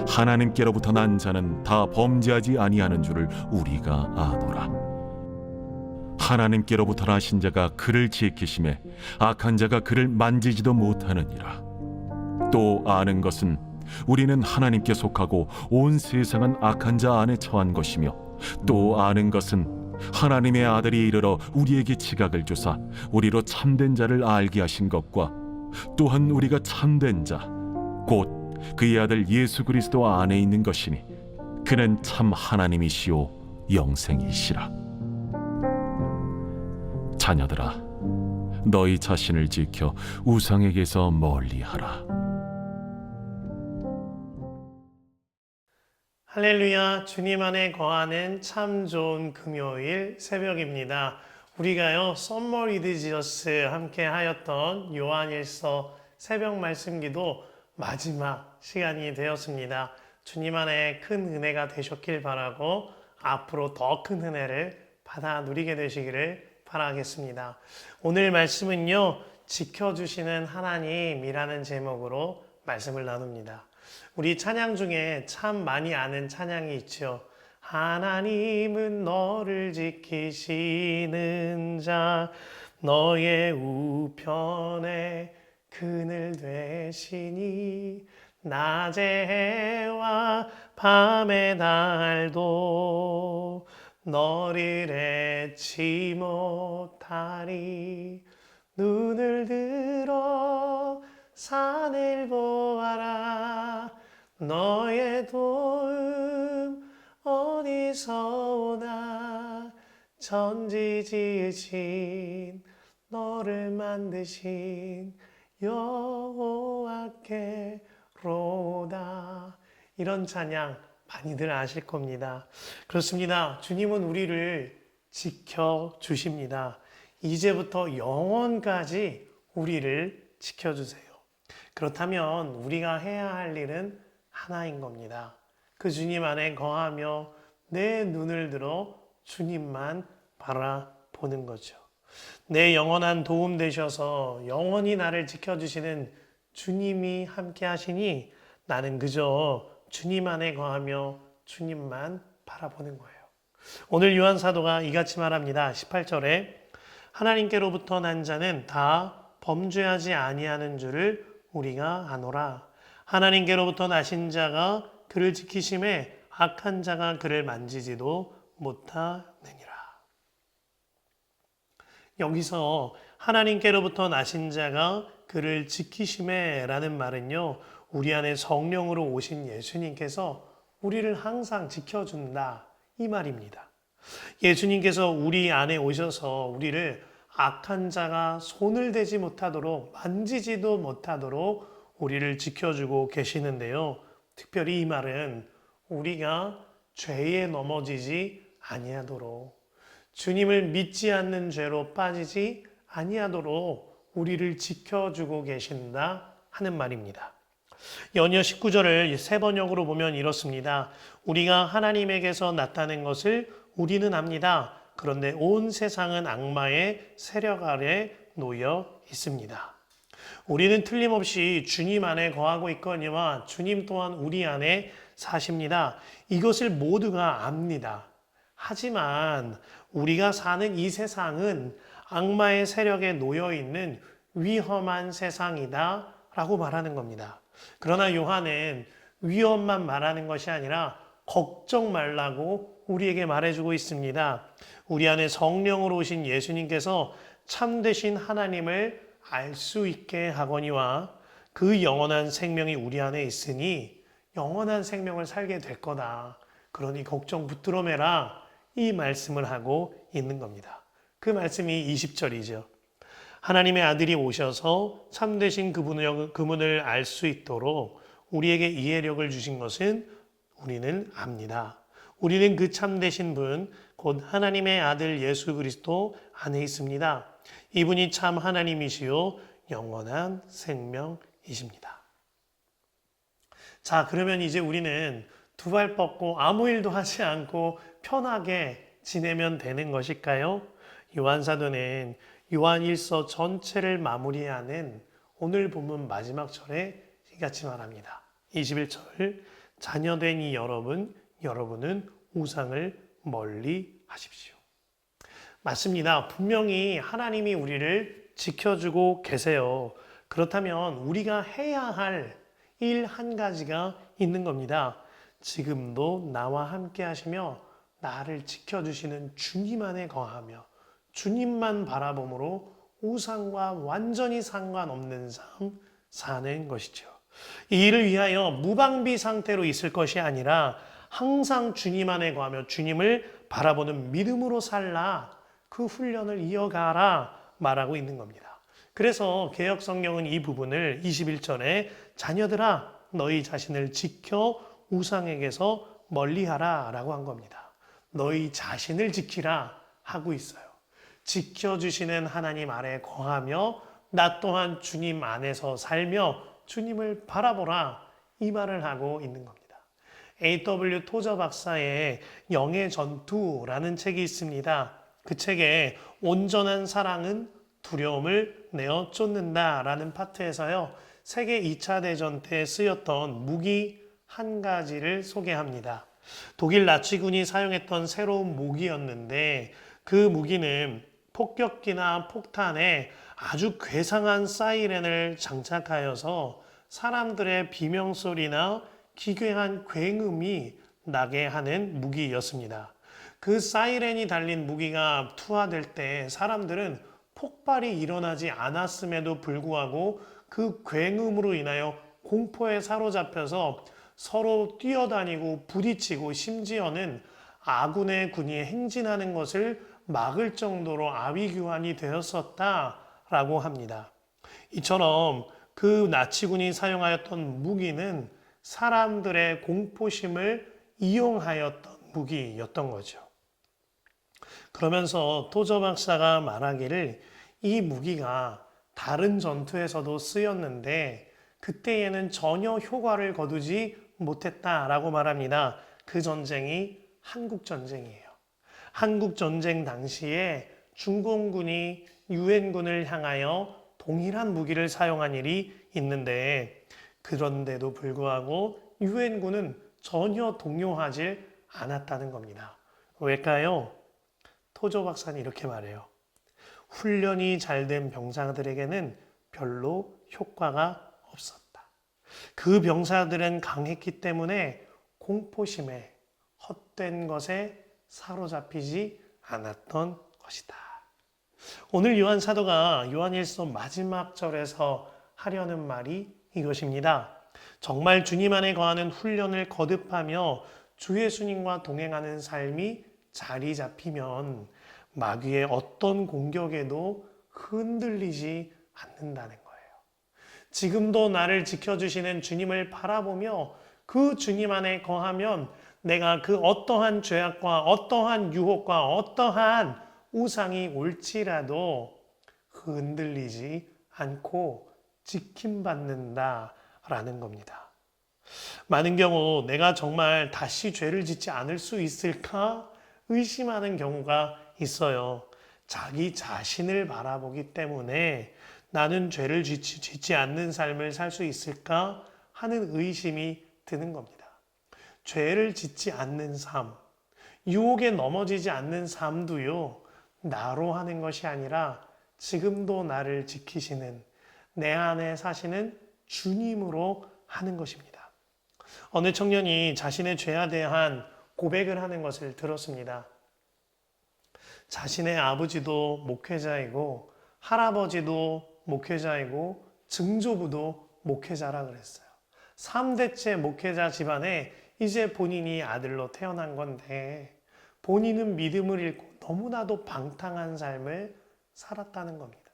하나님께로부터 난 자는 다 범죄하지 아니하는 줄을 우리가 아노라. 하나님께로부터 나신 자가 그를 지키심에 악한 자가 그를 만지지도 못하느니라. 또 아는 것은 우리는 하나님께 속하고 온 세상은 악한 자 안에 처한 것이며, 또 아는 것은 하나님의 아들이 이르러 우리에게 지각을 주사 우리로 참된 자를 알게 하신 것과, 또한 우리가 참된 자 곧 그의 아들 예수 그리스도 안에 있는 것이니 그는 참 하나님이시오 영생이시라. 자녀들아, 너희 자신을 지켜 우상에게서 멀리하라. 할렐루야, 주님 안에 거하는 참 좋은 금요일 새벽입니다. 우리가요 썸머 리드 지저스 함께 하였던 요한일서 새벽 말씀기도 마지막 시간이 되었습니다. 주님 안에 큰 은혜가 되셨길 바라고 앞으로 더 큰 은혜를 받아 누리게 되시기를 바라겠습니다. 오늘 말씀은요, 지켜주시는 하나님이라는 제목으로 말씀을 나눕니다. 우리 찬양 중에 참 많이 아는 찬양이 있죠. 하나님은 너를 지키시는 자, 너의 우편에 그늘 되시니, 낮의 해와 밤의 달도 너를 잊지 못하리. 눈을 들어 산을 보아라. 너의 도움 어디서 오나. 천지 지으신 너를 만드신 여호와께로다. 이런 찬양 많이들 아실 겁니다. 그렇습니다. 주님은 우리를 지켜주십니다. 이제부터 영원까지 우리를 지켜주세요. 그렇다면 우리가 해야 할 일은 하나인 겁니다. 그 주님 안에 거하며 내 눈을 들어 주님만 바라보는 거죠. 내 영원한 도움 되셔서 영원히 나를 지켜주시는 주님이 함께 하시니 나는 그저 주님 안에 거하며 주님만 바라보는 거예요. 오늘 요한 사도가 이같이 말합니다. 18절에 하나님께로부터 난 자는 다 범죄하지 아니하는 줄을 우리가 아노라. 하나님께로부터 나신 자가 그를 지키심에 악한 자가 그를 만지지도 못하느니라. 여기서 하나님께로부터 나신 자가 그를 지키심에 라는 말은요, 우리 안에 성령으로 오신 예수님께서 우리를 항상 지켜준다, 이 말입니다. 예수님께서 우리 안에 오셔서 우리를 악한 자가 손을 대지 못하도록, 만지지도 못하도록 우리를 지켜주고 계시는데요. 특별히 이 말은 우리가 죄에 넘어지지 아니하도록, 주님을 믿지 않는 죄로 빠지지 아니하도록 우리를 지켜주고 계신다 하는 말입니다. 연이어 19절을 세 번역으로 보면 이렇습니다. 우리가 하나님에게서 났다는 것을 우리는 압니다. 그런데 온 세상은 악마의 세력 아래 놓여 있습니다. 우리는 틀림없이 주님 안에 거하고 있거니와 주님 또한 우리 안에 사십니다. 이것을 모두가 압니다. 하지만 우리가 사는 이 세상은 악마의 세력에 놓여 있는 위험한 세상이다 라고 말하는 겁니다. 그러나 요한은 위험만 말하는 것이 아니라 걱정 말라고 우리에게 말해주고 있습니다. 우리 안에 성령으로 오신 예수님께서 참되신 하나님을 알 수 있게 하거니와 그 영원한 생명이 우리 안에 있으니 영원한 생명을 살게 될 거다. 그러니 걱정 붙들어 매라, 이 말씀을 하고 있는 겁니다. 그 말씀이 20절이죠. 하나님의 아들이 오셔서 참되신 그분을 알 수 있도록 우리에게 이해력을 주신 것은 우리는 압니다. 우리는 그 참되신 분, 곧 하나님의 아들 예수 그리스도 안에 있습니다. 이분이 참 하나님이시요 영원한 생명이십니다. 자, 그러면 이제 우리는 두 발 뻗고 아무 일도 하지 않고 편하게 지내면 되는 것일까요? 요한사도는 요한일서 전체를 마무리하는 오늘 본문 마지막 절에 이같이 말합니다. 21절, 자녀된 이 여러분은 우상을 멀리 하십시오. 맞습니다. 분명히 하나님이 우리를 지켜주고 계세요. 그렇다면 우리가 해야 할 일 한 가지가 있는 겁니다. 지금도 나와 함께 하시며 나를 지켜주시는 주님 안에 거하며 주님만 바라봄으로 우상과 완전히 상관없는 삶 사는 것이죠. 이 일을 위하여 무방비 상태로 있을 것이 아니라 항상 주님 안에 거하며 주님을 바라보는 믿음으로 살라, 그 훈련을 이어가라 말하고 있는 겁니다. 그래서 개역 성경은 이 부분을 21절에 자녀들아 너희 자신을 지켜 우상에게서 멀리하라 라고 한 겁니다. 너희 자신을 지키라 하고 있어요. 지켜주시는 하나님 아래 거하며 나 또한 주님 안에서 살며 주님을 바라보라, 이 말을 하고 있는 겁니다. A.W. 토저 박사의 영의 전투라는 책이 있습니다. 그 책에 온전한 사랑은 두려움을 내어 쫓는다라는 파트에서요, 세계 2차 대전 때 쓰였던 무기 한 가지를 소개합니다. 독일 나치군이 사용했던 새로운 무기였는데 그 무기는 폭격기나 폭탄에 아주 괴상한 사이렌을 장착하여서 사람들의 비명소리나 기괴한 굉음이 나게 하는 무기였습니다. 그 사이렌이 달린 무기가 투하될 때 사람들은 폭발이 일어나지 않았음에도 불구하고 그 굉음으로 인하여 공포에 사로잡혀서 서로 뛰어다니고 부딪히고 심지어는 아군의 군이 행진하는 것을 막을 정도로 아위규환이 되었었다라고 합니다. 이처럼 그 나치군이 사용하였던 무기는 사람들의 공포심을 이용하였던 무기였던 거죠. 그러면서 토저 박사가 말하기를 이 무기가 다른 전투에서도 쓰였는데 그때에는 전혀 효과를 거두지 못했다라고 말합니다. 그 전쟁이 한국전쟁이에요. 한국전쟁 당시에 중공군이 유엔군을 향하여 동일한 무기를 사용한 일이 있는데 그런데도 불구하고 유엔군은 전혀 동요하지 않았다는 겁니다. 왜일까요? 토저 박사는 이렇게 말해요. 훈련이 잘 된 병사들에게는 별로 효과가 없었다. 그 병사들은 강했기 때문에 공포심에 헛된 것에 사로잡히지 않았던 것이다. 오늘 요한 사도가 요한일서 마지막 절에서 하려는 말이 이것입니다. 정말 주님 안에 거하는 훈련을 거듭하며 주 예수님과 동행하는 삶이 자리 잡히면 마귀의 어떤 공격에도 흔들리지 않는다는 거예요. 지금도 나를 지켜주시는 주님을 바라보며 그 주님 안에 거하면 내가 그 어떠한 죄악과 어떠한 유혹과 어떠한 우상이 올지라도 흔들리지 않고 지킴받는다라는 겁니다. 많은 경우 내가 정말 다시 죄를 짓지 않을 수 있을까 의심하는 경우가 있어요. 자기 자신을 바라보기 때문에 나는 죄를 짓지 않는 삶을 살 수 있을까 하는 의심이 드는 겁니다. 죄를 짓지 않는 삶, 유혹에 넘어지지 않는 삶도요, 나로 하는 것이 아니라 지금도 나를 지키시는 내 안에 사시는 주님으로 하는 것입니다. 어느 청년이 자신의 죄에 대한 고백을 하는 것을 들었습니다. 자신의 아버지도 목회자이고 할아버지도 목회자이고 증조부도 목회자라 그랬어요. 3대째 목회자 집안에 이제 본인이 아들로 태어난 건데 본인은 믿음을 잃고 너무나도 방탕한 삶을 살았다는 겁니다.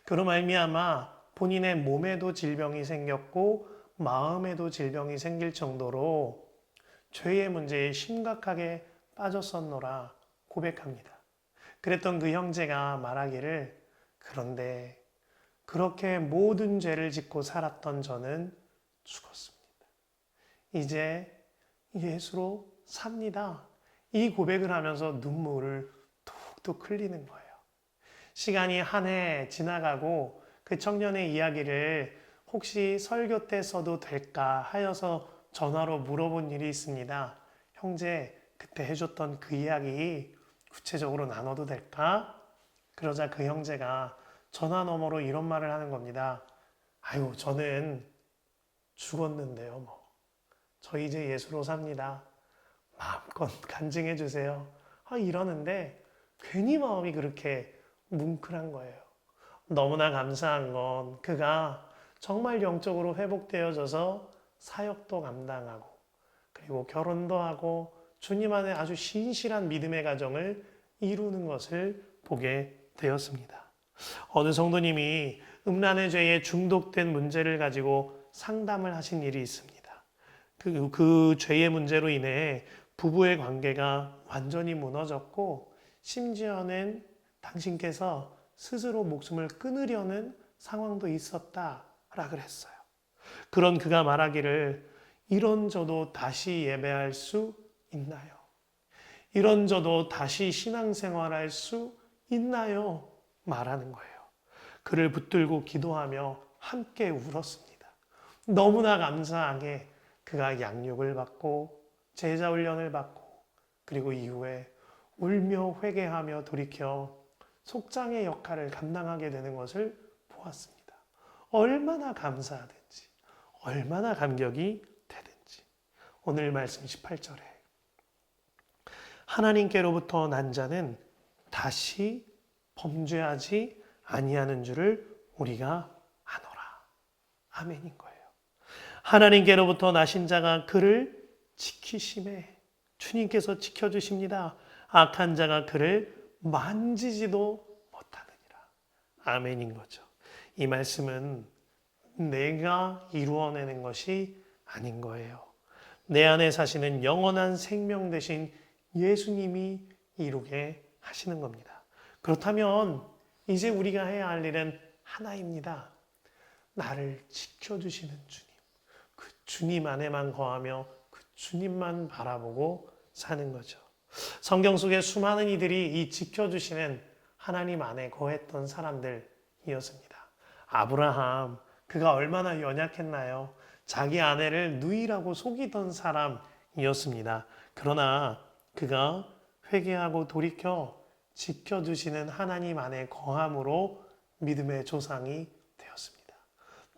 그로 말미암아 본인의 몸에도 질병이 생겼고 마음에도 질병이 생길 정도로 죄의 문제에 심각하게 빠졌었노라 고백합니다. 그랬던 그 형제가 말하기를 그런데 그렇게 모든 죄를 짓고 살았던 저는 죽었습니다. 이제 예수로 삽니다. 이 고백을 하면서 눈물을 툭툭 흘리는 거예요. 시간이 한 해 지나가고 그 청년의 이야기를 혹시 설교 때 써도 될까 하여서 전화로 물어본 일이 있습니다. 형제, 그때 해줬던 그 이야기 구체적으로 나눠도 될까? 그러자 그 형제가 전화 너머로 이런 말을 하는 겁니다. 아유, 저는 죽었는데요, 뭐. 저 이제 예수로 삽니다. 마음껏 간증해 주세요. 이러는데 괜히 마음이 그렇게 뭉클한 거예요. 너무나 감사한 건 그가 정말 영적으로 회복되어져서 사역도 감당하고 그리고 결혼도 하고 주님 안에 아주 신실한 믿음의 가정을 이루는 것을 보게 되었습니다. 어느 성도님이 음란의 죄에 중독된 문제를 가지고 상담을 하신 일이 있습니다. 그 죄의 문제로 인해 부부의 관계가 완전히 무너졌고 심지어는 당신께서 스스로 목숨을 끊으려는 상황도 있었다라 그랬어요. 그런 그가 말하기를 이런 저도 다시 예배할 수 있나요? 이런 저도 다시 신앙생활할 수 있나요? 말하는 거예요. 그를 붙들고 기도하며 함께 울었습니다. 너무나 감사하게 그가 양육을 받고 제자 훈련을 받고 그리고 이후에 울며 회개하며 돌이켜 속장의 역할을 감당하게 되는 것을 보았습니다. 얼마나 감사하든지 얼마나 감격이 되든지. 오늘 말씀 18절에 하나님께로부터 난 자는 다시 범죄하지 아니하는 줄을 우리가 아노라. 아멘인 거예요. 하나님께로부터 나신 자가 그를 지키심에 주님께서 지켜주십니다. 악한 자가 그를 만지지도 못하느니라. 아멘인 거죠. 이 말씀은 내가 이루어내는 것이 아닌 거예요. 내 안에 사시는 영원한 생명 되신 예수님이 이루게 하시는 겁니다. 그렇다면 이제 우리가 해야 할 일은 하나입니다. 나를 지켜주시는 주님. 그 주님 안에만 거하며 그 주님만 바라보고 사는 거죠. 성경 속에 수많은 이들이 이 지켜주시는 하나님 안에 거했던 사람들이었습니다. 아브라함, 그가 얼마나 연약했나요? 자기 아내를 누이라고 속이던 사람이었습니다. 그러나 그가 회개하고 돌이켜 지켜주시는 하나님 안에 거함으로 믿음의 조상이 되었습니다.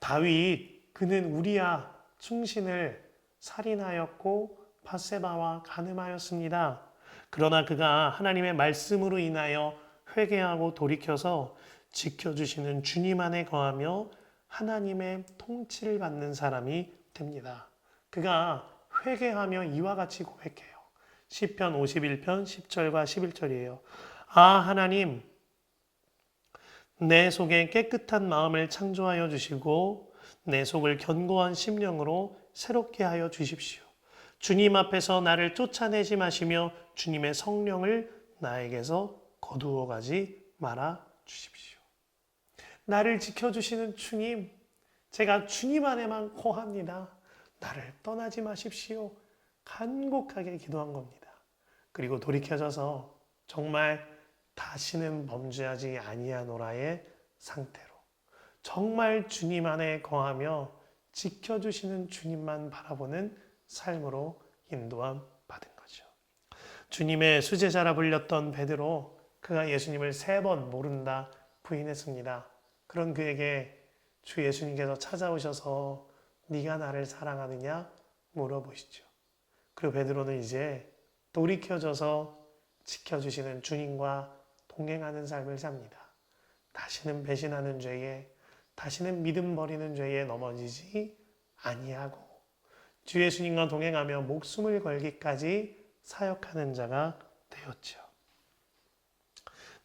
다윗, 그는 우리야 충신을 살인하였고 밧세바와 간음하였습니다. 그러나 그가 하나님의 말씀으로 인하여 회개하고 돌이켜서 지켜주시는 주님 안에 거하며 하나님의 통치를 받는 사람이 됩니다. 그가 회개하며 이와 같이 고백해요. 시편 51편 10절과 11절이에요. 아 하나님, 내 속에 깨끗한 마음을 창조하여 주시고 내 속을 견고한 심령으로 새롭게 하여 주십시오. 주님 앞에서 나를 쫓아내지 마시며 주님의 성령을 나에게서 거두어 가지 말아 주십시오. 나를 지켜주시는 주님, 제가 주님 안에만 거합니다. 나를 떠나지 마십시오. 간곡하게 기도한 겁니다. 그리고 돌이켜져서 정말 다시는 범죄하지 아니하노라의 상태로 정말 주님 안에 거하며 지켜주시는 주님만 바라보는 삶으로 인도함 받은 거죠. 주님의 수제자라 불렸던 베드로, 그가 예수님을 3번 모른다 부인했습니다. 그런 그에게 주 예수님께서 찾아오셔서 네가 나를 사랑하느냐 물어보시죠. 그리고 베드로는 이제 돌이켜져서 지켜주시는 주님과 동행하는 삶을 삽니다. 다시는 배신하는 죄에, 다시는 믿음 버리는 죄에 넘어지지 아니하고 주 예수님과 동행하며 목숨을 걸기까지 사역하는 자가 되었죠.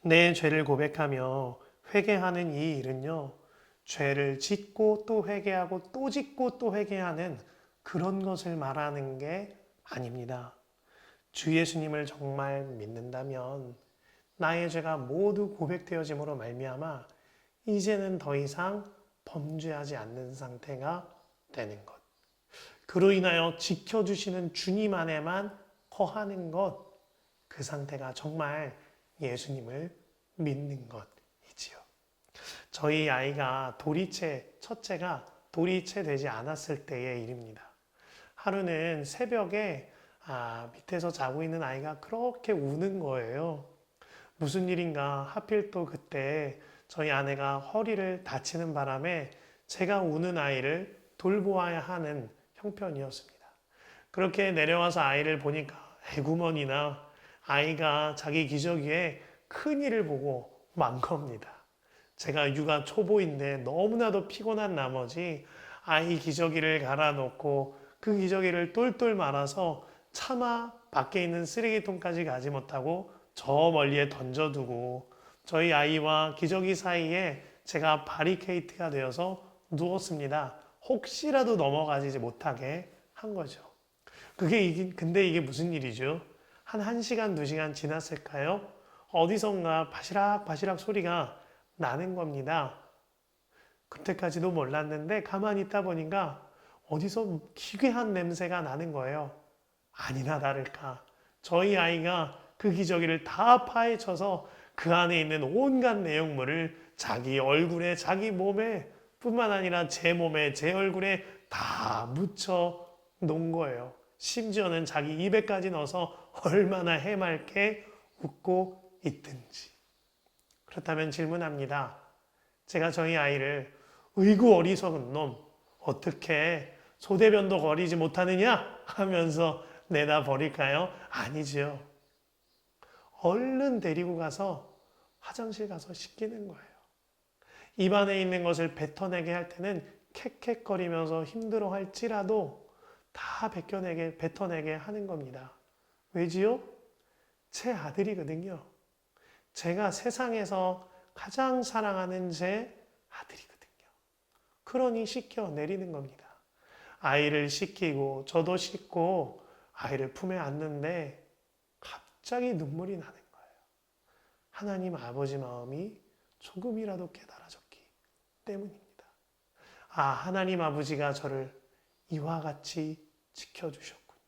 내 죄를 고백하며 회개하는 이 일은요, 죄를 짓고 또 회개하고 또 짓고 또 회개하는 그런 것을 말하는 게 아닙니다. 주 예수님을 정말 믿는다면 나의 죄가 모두 고백되어짐으로 말미암아 이제는 더 이상 범죄하지 않는 상태가 되는 것. 그로 인하여 지켜주시는 주님 안에만 거하는 것. 그 상태가 정말 예수님을 믿는 것이지요. 저희 아이가 첫째가 도리채 되지 않았을 때의 일입니다. 하루는 새벽에 밑에서 자고 있는 아이가 그렇게 우는 거예요. 무슨 일인가 하필 또 그때 저희 아내가 허리를 다치는 바람에 제가 우는 아이를 돌보아야 하는 형편이었습니다. 그렇게 내려와서 아이를 보니까 에구머니나 아이가 자기 기저귀에 큰일을 보고 만 겁니다. 제가 육아 초보인데 너무나도 피곤한 나머지 아이 기저귀를 갈아놓고 그 기저귀를 똘똘 말아서 차마 밖에 있는 쓰레기통까지 가지 못하고 저 멀리에 던져두고 저희 아이와 기저귀 사이에 제가 바리케이트가 되어서 누웠습니다. 혹시라도 넘어가지 못하게 한 거죠. 근데 이게 무슨 일이죠? 한 1시간, 2시간 지났을까요? 어디선가 바시락 소리가 나는 겁니다. 그때까지도 몰랐는데 가만히 있다 보니까 어디서 기괴한 냄새가 나는 거예요. 아니나 다를까 저희 아이가 그 기저귀를 다 파헤쳐서 그 안에 있는 온갖 내용물을 자기 얼굴에 자기 몸에 뿐만 아니라 제 몸에 제 얼굴에 다 묻혀 놓은 거예요. 심지어는 자기 입에까지 넣어서 얼마나 해맑게 웃고 있든지. 그렇다면 질문합니다. 제가 저희 아이를 으이구 어리석은 놈 어떻게 소대변도 거리지 못하느냐 하면서 내다 버릴까요? 아니죠. 얼른 데리고 가서 화장실 가서 씻기는 거예요. 입안에 있는 것을 뱉어내게 할 때는 캑캑거리면서 힘들어할지라도 다 뱉어내게 하는 겁니다. 왜지요? 제 아들이거든요. 제가 세상에서 가장 사랑하는 제 아들이거든요. 그러니 씻겨내리는 겁니다. 아이를 씻기고 저도 씻고 아이를 품에 안는데 갑자기 눈물이 나는 거예요. 하나님 아버지 마음이 조금이라도 깨달아졌기 때문입니다. 하나님 아버지가 저를 이와 같이 지켜주셨군요.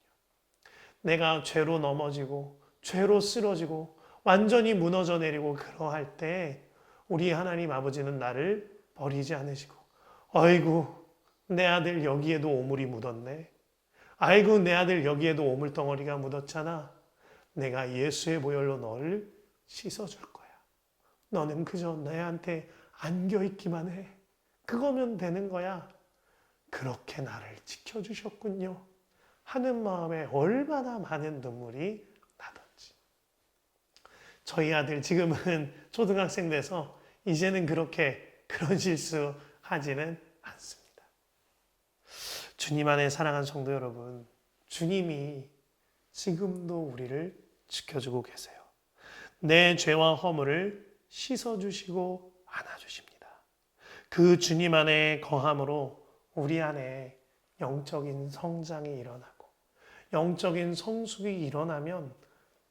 내가 죄로 넘어지고 죄로 쓰러지고 완전히 무너져 내리고 그러할 때 우리 하나님 아버지는 나를 버리지 않으시고 아이고 내 아들 여기에도 오물이 묻었네. 아이고 내 아들 여기에도 오물덩어리가 묻었잖아. 내가 예수의 보혈로 너를 씻어줄 거야. 너는 그저 내한테 안겨있기만 해. 그거면 되는 거야. 그렇게 나를 지켜주셨군요. 하는 마음에 얼마나 많은 눈물이 나던지. 저희 아들 지금은 초등학생 돼서 이제는 그런 실수 하지는 않습니다. 주님 안에 사랑하는 성도 여러분, 주님이 지금도 우리를 지켜주고 계세요. 내 죄와 허물을 씻어주시고 안아주십니다. 그 주님 안에 거함으로 우리 안에 영적인 성장이 일어나고 영적인 성숙이 일어나면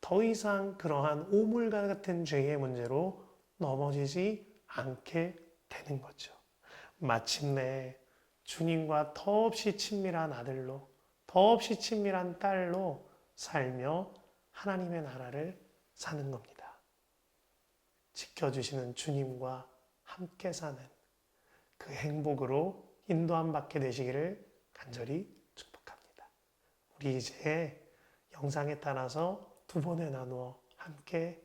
더 이상 그러한 오물과 같은 죄의 문제로 넘어지지 않게 되는 거죠. 마침내 주님과 더없이 친밀한 아들로 더없이 친밀한 딸로 살며 하나님의 나라를 사는 겁니다. 지켜주시는 주님과 함께 사는 그 행복으로 인도함 받게 되시기를 간절히 축복합니다. 우리 이제 영상에 따라서 2번에 나누어 함께